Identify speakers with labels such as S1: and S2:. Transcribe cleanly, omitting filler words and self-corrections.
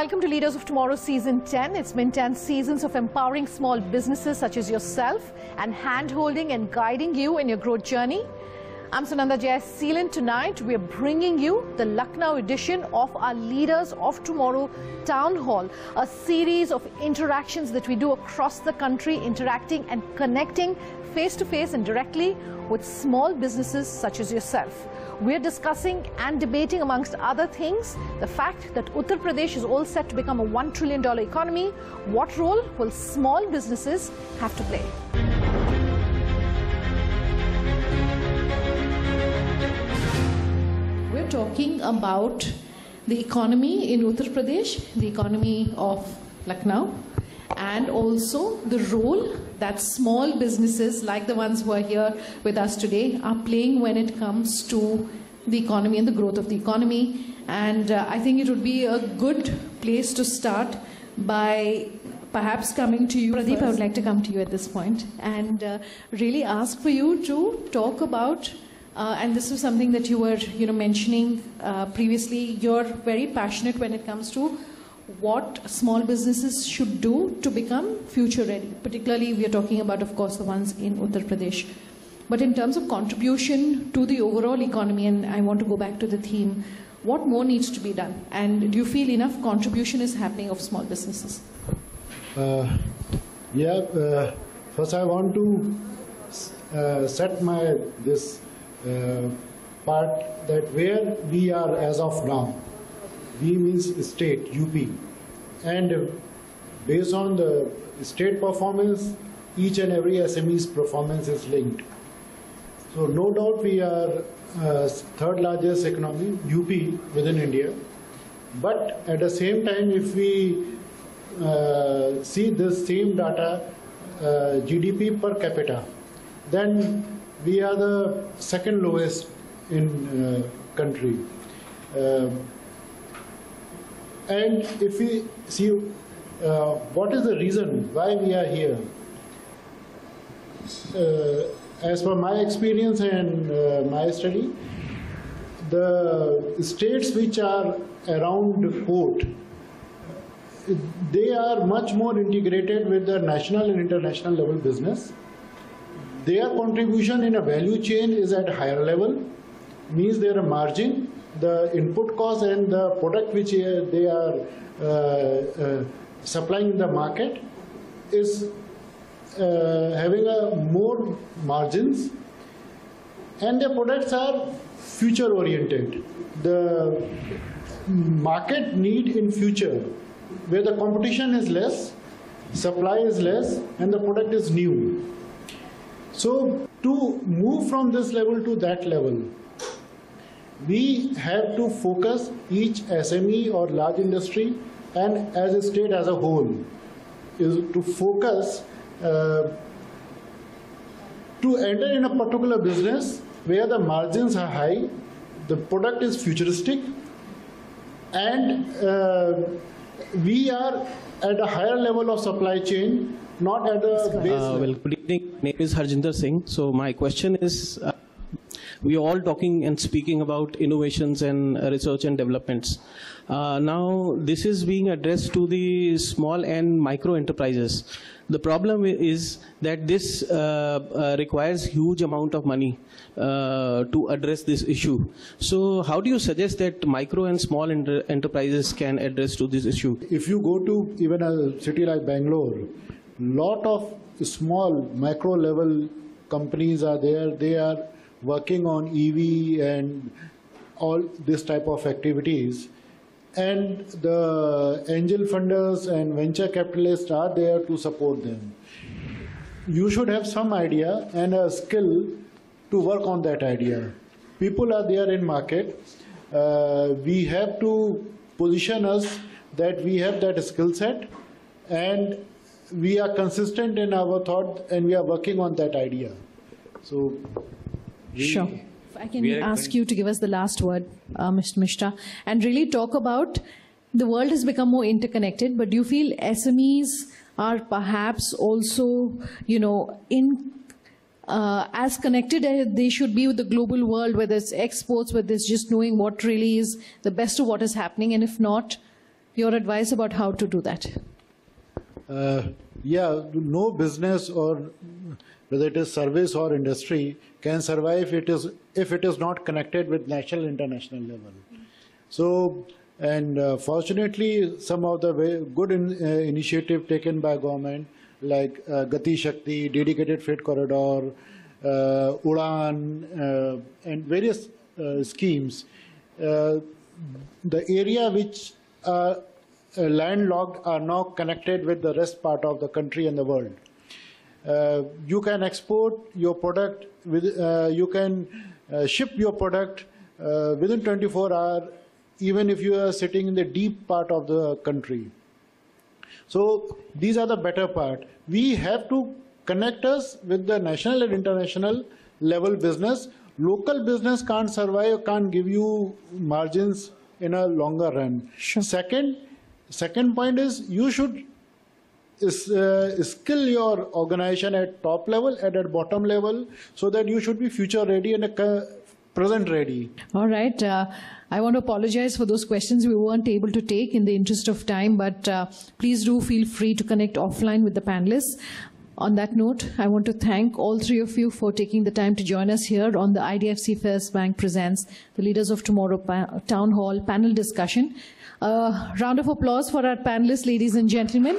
S1: Welcome to Leaders of Tomorrow Season 10. It's been 10 seasons of empowering small businesses such as yourself and hand-holding and guiding you in your growth journey. I'm Sunanda Jayasseelan. Tonight, we're bringing you the Lucknow edition of our Leaders of Tomorrow Town Hall, a series of interactions that we do across the country, interacting and connecting face-to-face and directly with small businesses such as yourself. We're discussing and debating, amongst other things, the fact that Uttar Pradesh is all set to become a $1 trillion economy. What role will small businesses have to play? We're talking about the economy in Uttar Pradesh, the economy of Lucknow, and also the role that small businesses like the ones who are here with us today are playing when it comes to the economy and the growth of the economy. And I think it would be a good place to start by perhaps coming to you. Pradeep, I would like to come to you at this point and really ask for you to talk about, and this is something that you were mentioning previously, you're very passionate when it comes to what small businesses should do to become future ready. Particularly, we are talking about, of course, the ones in Uttar Pradesh. But in terms of contribution to the overall economy, and I want to go back to the theme, what more needs to be done? And do you feel enough contribution is happening of small businesses?
S2: First I want to set this part that where we are as of now. We means state, UP, and based on the state performance, each and every SME's performance is linked. So no doubt we are third largest economy, UP, within India. But at the same time, if we see this same data, GDP per capita, then we are the second lowest in country. And if we see what is the reason why we are here, as per my experience and my study, the states which are around the port, they are much more integrated with the national and international level business. Their contribution in a value chain is at higher level, means their margin, the input cost and the product which they are supplying in the market is having a more margins, and the products are future oriented. The market need in future where the competition is less, supply is less, and the product is new. So to move from this level to that level, we have to focus each SME or large industry and as a state as a whole is to focus to enter in a particular business where the margins are high, the product is futuristic, and we are at a higher level of supply chain, not at a base level.
S3: Well, good evening. My name is Harjinder Singh. So my question is, we are all talking and speaking about innovations and research and developments. Now, this is being addressed to the small and micro enterprises. The problem is that this requires huge amount of money to address this issue. So how do you suggest that micro and small enterprises can address to this issue?
S2: If you go to even a city like Bangalore, lot of small micro level companies are there. They are working on EV and all this type of activities, and the angel funders and venture capitalists are there to support them. You should have some idea and a skill to work on that idea. People are there in market. We have to position us that we have that skill set and we are consistent in our thought and we are working on that idea. So
S1: sure. If I can ask you to give us the last word, Mr. Misra, and really talk about the world has become more interconnected, but do you feel SMEs are perhaps also, as connected as they should be with the global world, whether it's exports, whether it's just knowing what really is the best of what is happening, and if not, Your advice about how to do that?
S2: Yeah, no business, or whether it is service or industry, can survive if it is not connected with national, international level. So, and fortunately, some of the good initiative taken by government, like Gati Shakti, dedicated freight corridor, Udan, and various schemes. The area which are landlocked are now connected with the rest part of the country and the world. You can export your product, you can ship your product within 24 hours, even if you are sitting in the deep part of the country. So these are the better part. We have to connect us with the national and international level business. Local business can't survive, can't give you margins in a longer run.
S1: Sure.
S2: Second point is you should skill your organization at top level and at bottom level, so that you should be future ready and present ready.
S1: All right. I want to apologize for those questions we weren't able to take in the interest of time, but please do feel free to connect offline with the panelists. On that note, I want to thank all three of you for taking the time to join us here on the IDFC First Bank Presents the Leaders of Tomorrow Town Hall panel discussion. Round of applause for our panelists, ladies and gentlemen.